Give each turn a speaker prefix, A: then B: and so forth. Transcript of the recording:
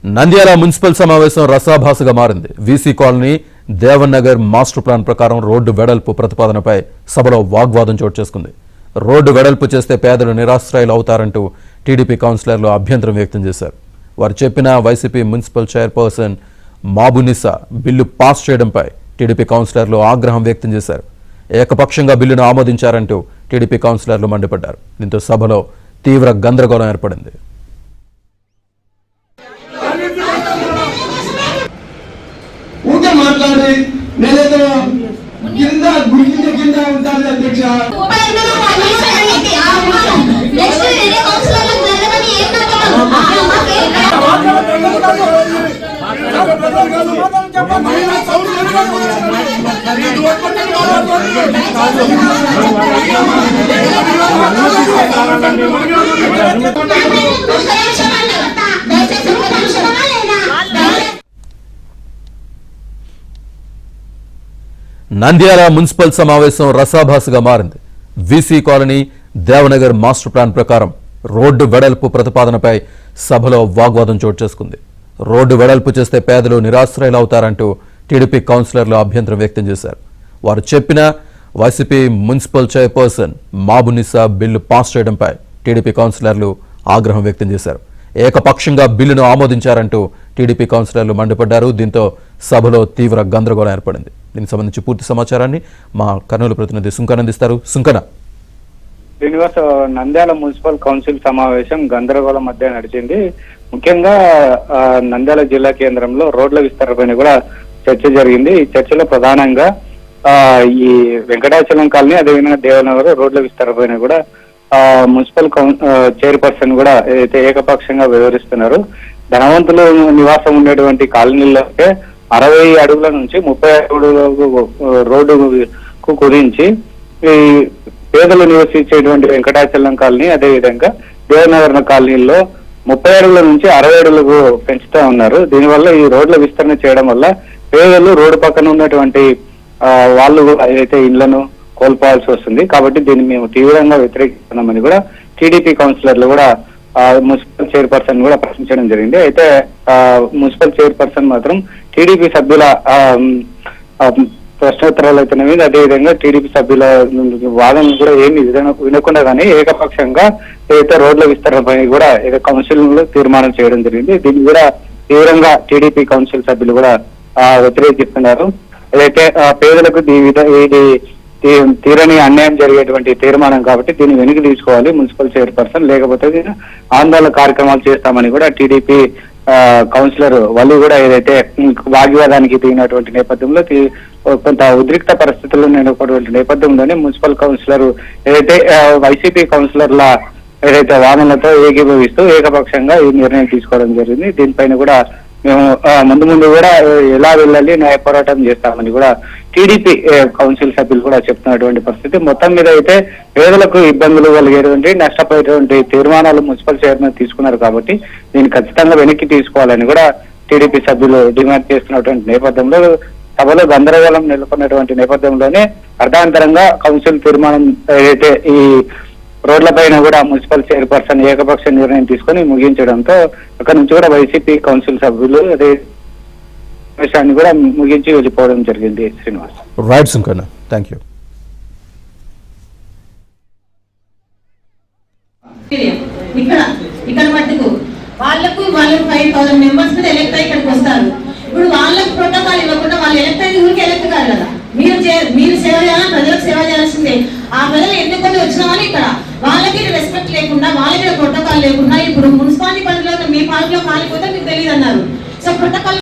A: Nandyal municipal సమావేశం రసాభాసగా మారింది. VC colony Devan Nagar master plan ప్రకారం రోడ్డు వెడల్పు ప్రతిపాదనపై సభలో వాగ్వాదం చోటు చేసుకుంది. రోడ్డు వెడల్పు చేస్తే పేదలు నిరాశ్రయులు అవుతారంటూ టీడీపీ కౌన్సిలర్లు అభ్యంతరం వ్యక్తం చేశారు. వారు చెప్పిన YCP municipal chairperson Mabunisa bill pass చేయడంపై టీడీపీ కౌన్సిలర్లు ఆగ్రహం వ్యక్తం చేశారు. ఏకపక్షంగా బిల్లును ఆమోదించారంటూ టీడీపీ కౌన్సిలర్లు మండిపడ్డారు. దీంతో సభలో తీవ్ర గందరగోళం ఏర్పడింది.
B: మాట్లాడి నేనేదో కింద గురించి కింద ఉంటాను అధ్యక్ష.
A: నంద్యాల మున్సిపల్ సమావేశం రసాభాసగా మారింది. VC colony Devanagar master plan ప్రకారం రోడ్డు వెడల్పు ప్రతిపాదనపై సభలో వాగ్వాదం చోటు చేసుకుంది. రోడ్డు వెడల్పు చేస్తే పేదలు నిరాశ్రయులవుతారంటూ టీడీపీ కౌన్సిలర్లు అభ్యంతరం వ్యక్తం చేశారు. వారు చెప్పిన YCP municipal chairperson Mabunisa bill pass చేయడంపై టీడీపీ కౌన్సిలర్లు ఆగ్రహం వ్యక్తం చేశారు. ఏకపక్షంగా బిల్లును ఆమోదించారంటూ టీడీపీ కౌన్సిలర్లు మండిపడ్డారు. దీంతో సభలో తీవ్ర గందరగోళం ఏర్పడింది. దీనికి సంబంధించి పూర్తి సమాచారాన్ని మా కర్నూలు ప్రతినిధి సుంకన్ అందిస్తారు. సుంకన.
C: శ్రీనివాస్, నంద్యాల మున్సిపల్ కౌన్సిల్ సమావేశం గందరగోళం మధ్య నడిచింది. ముఖ్యంగా నంద్యాల జిల్లా కేంద్రంలో రోడ్ల విస్తరణపైన కూడా చర్చ జరిగింది. ఈ చర్చలో ప్రధానంగా ఈ వెంకటాచలం కాలనీ అదేవిధంగా దేవనగర్ రోడ్ల విస్తరణపైన కూడా మున్సిపల్ చైర్పర్సన్ కూడా ఏదైతే ఏకపక్షంగా వివరిస్తున్నారు. ధనవంతులు నివాసం ఉండేటువంటి కాలనీలకే 60 అడుగుల నుంచి 30 అడుగులకు రోడ్డుకు కుదించి ఈ పేదలు నివసించేటువంటి వెంకటాచలం కాలనీ అదేవిధంగా దేవనగర్ కాలనీల్లో 30 అడుగుల నుంచి 60 అడుగులకు పెంచుతా ఉన్నారు. దీనివల్ల ఈ రోడ్ల విస్తరణ చేయడం వల్ల పేదలు రోడ్డు పక్కన ఉన్నటువంటి వాళ్ళు ఏదైతే ఇళ్లను కోల్పోవాల్సి వస్తుంది. కాబట్టి దీన్ని మేము తీవ్రంగా వ్యతిరేకిస్తున్నామని కూడా టీడీపీ కౌన్సిలర్లు కూడా మున్సిపల్ చైర్పర్సన్ కూడా ప్రశ్నించడం జరిగింది. అయితే మున్సిపల్ చైర్పర్సన్ మాత్రం టీడీపీ సభ్యుల ప్రశ్నోత్తరాలు అయితేనేవి అదేవిధంగా టీడీపీ సభ్యుల వాదనలు కూడా ఏమి వినకుండా కానీ ఏకపక్షంగా ఏదైతే రోడ్ల విస్తరణపై కూడా కౌన్సిల్ లో తీర్మానం చేయడం జరిగింది. దీన్ని కూడా తీవ్రంగా టీడీపీ కౌన్సిల్ సభ్యులు కూడా వ్యతిరేకిస్తున్నారు. ఏదైతే పేదలకు ఇది తీరని అన్యాయం జరిగేటువంటి తీర్మానం కాబట్టి దీన్ని వెనక్కి తీసుకోవాలి మున్సిపల్ చైర్పర్సన్, లేకపోతే ఆందోళన కార్యక్రమాలు చేస్తామని కూడా టీడీపీ కౌన్సిలర్ వాళ్ళు కూడా ఏదైతే వాగ్వాదానికి దిగినటువంటి నేపథ్యంలో కొంత ఉద్రిక్త పరిస్థితుల్లో నెలకొన్నటువంటి నేపథ్యంలోనే మున్సిపల్ కౌన్సిలర్ ఏదైతే వైసీపీ కౌన్సిలర్ల ఏదైతే వాదనలతో ఏకీభవిస్తూ ఏకపక్షంగా ఈ నిర్ణయం తీసుకోవడం జరిగింది. దీనిపైన కూడా మేము ముందు కూడా ఎలా వెళ్ళాలి న్యాయ పోరాటం చేస్తామని కూడా టీడీపీ కౌన్సిల్ సభ్యులు కూడా చెప్తున్నటువంటి పరిస్థితి. మొత్తం మీద అయితే పేదలకు ఇబ్బందులు కలిగేటువంటి నష్టపోయేటువంటి తీర్మానాలు మున్సిపల్ చైర్మన్ తీసుకున్నారు కాబట్టి దీన్ని ఖచ్చితంగా వెనక్కి తీసుకోవాలని కూడా టీడీపీ సభ్యులు డిమాండ్ చేస్తున్నటువంటి నేపథ్యంలో సభలో గందరగోళం నెలకొన్నటువంటి నేపథ్యంలోనే అర్ధాంతరంగా కౌన్సిల్ తీర్మానం ఏదైతే ఈ రోడ్లపైన కూడా మున్సిపల్ చైర్పర్సన్ ఏకపక్ష నిర్ణయం తీసుకుని ముగించడంతో అక్కడ నుంచి కూడా వైసీపీ కౌన్సిల్ సభ్యులు అదే విషయాన్ని కూడా ముగించి వెళ్ళిపోవడం జరిగింది. Srinivas.
A: Right Sunkanna, thank you.
D: ఇక్కడ మట్టుకు వాళ్ళకు 5,000 మెంబర్స్ మీద ఎలక్ట్ అయ్యి ఇక్కడికి వస్తారు. ఇప్పుడు వాళ్ళకు ప్రోటోకాల్ ఇవ్వకుండా వాళ్ళు ఎలక్ట్ అయ్యి ఊరికి ఎలక్ట్ కాదు కదా. మీరు సేవ చేయాలని ప్రజలకు సేవ చేయాల్సిందే. ఆ ప్రజలు ఎన్నుకొని వచ్చినామని ఇక్కడ వాళ్ళకి రెస్పెక్ట్ లేకుండా వాళ్ళకి ప్రోటోకాల్ లేకుండా ఇప్పుడు మున్సిపాలిటీ పరిధిలో మీ పార్టీలో కాలిపోతే మీకు తెలియదు అన్నారు. So protocol